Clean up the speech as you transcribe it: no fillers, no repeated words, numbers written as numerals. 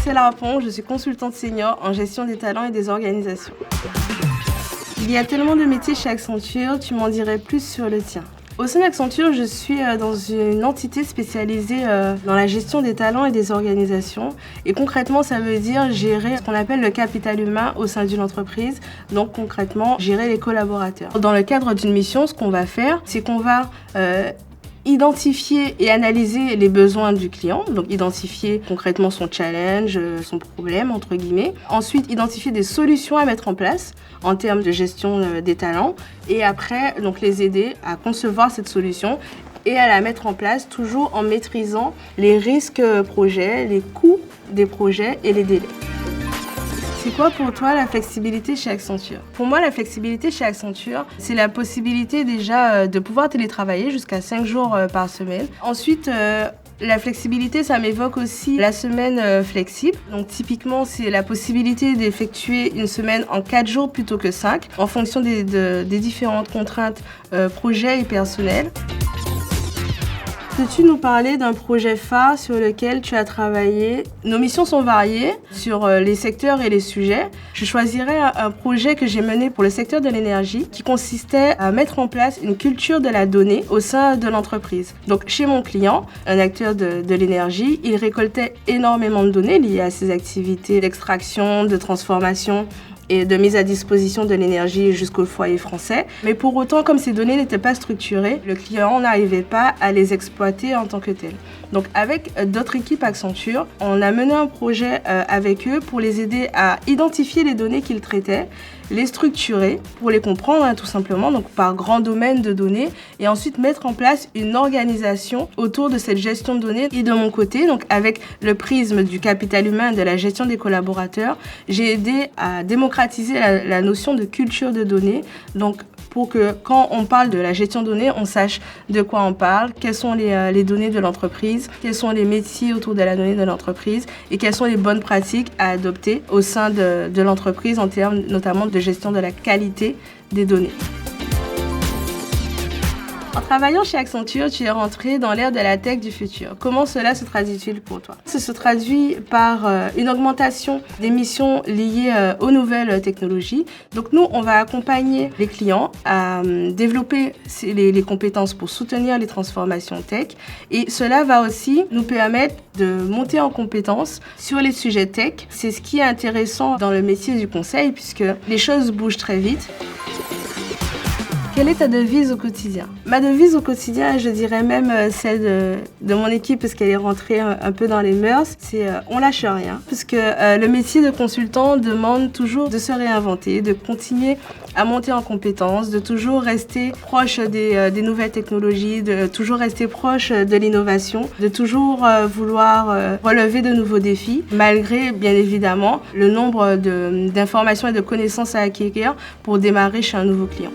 Marcella Rapon, je suis consultante senior en gestion des talents et des organisations. Il y a tellement de métiers chez Accenture, tu m'en dirais plus sur le tien. Au sein d'Accenture, je suis dans une entité spécialisée dans la gestion des talents et des organisations. Et concrètement, ça veut dire gérer ce qu'on appelle le capital humain au sein d'une entreprise. Donc concrètement, gérer les collaborateurs. Dans le cadre d'une mission, ce qu'on va faire, c'est qu'on va identifier et analyser les besoins du client, donc identifier concrètement son challenge, son problème, entre guillemets. Ensuite, identifier des solutions à mettre en place en termes de gestion des talents et après, donc les aider à concevoir cette solution et à la mettre en place, toujours en maîtrisant les risques projets, les coûts des projets et les délais. C'est quoi pour toi la flexibilité chez Accenture? Pour moi, la flexibilité chez Accenture, c'est la possibilité déjà de pouvoir télétravailler jusqu'à 5 jours par semaine. Ensuite, la flexibilité, ça m'évoque aussi la semaine flexible. Donc typiquement, c'est la possibilité d'effectuer une semaine en 4 jours plutôt que 5, en fonction des différentes contraintes projets et personnelles. Peux-tu nous parler d'un projet phare sur lequel tu as travaillé? Nos missions sont variées sur les secteurs et les sujets. Je choisirais un projet que j'ai mené pour le secteur de l'énergie qui consistait à mettre en place une culture de la donnée au sein de l'entreprise. Donc chez mon client, un acteur de l'énergie, il récoltait énormément de données liées à ses activités d'extraction, de transformation et de mise à disposition de l'énergie jusqu'au foyer français. Mais pour autant, comme ces données n'étaient pas structurées, le client n'arrivait pas à les exploiter en tant que tel. Donc avec d'autres équipes Accenture, on a mené un projet avec eux pour les aider à identifier les données qu'ils traitaient, les structurer pour les comprendre tout simplement, donc par grand domaine de données, et ensuite mettre en place une organisation autour de cette gestion de données. Et de mon côté, donc avec le prisme du capital humain et de la gestion des collaborateurs, j'ai aidé à démocratiser la notion de culture de données, donc pour que quand on parle de la gestion de données, on sache de quoi on parle, quelles sont les données de l'entreprise, quels sont les métiers autour de la donnée de l'entreprise et quelles sont les bonnes pratiques à adopter au sein de l'entreprise en termes notamment de gestion de la qualité des données. En travaillant chez Accenture, tu es rentré dans l'ère de la tech du futur. Comment cela se traduit-il pour toi? Ça se traduit par une augmentation des missions liées aux nouvelles technologies. Donc nous, on va accompagner les clients à développer les compétences pour soutenir les transformations tech. Et cela va aussi nous permettre de monter en compétences sur les sujets tech. C'est ce qui est intéressant dans le métier du conseil puisque les choses bougent très vite. Quelle est ta devise au quotidien? Ma devise au quotidien, je dirais même celle de mon équipe parce qu'elle est rentrée un peu dans les mœurs, c'est on lâche rien. Parce que le métier de consultant demande toujours de se réinventer, de continuer à monter en compétences, de toujours rester proche des nouvelles technologies, de toujours rester proche de l'innovation, de toujours vouloir relever de nouveaux défis, malgré bien évidemment le nombre d'informations et de connaissances à acquérir pour démarrer chez un nouveau client.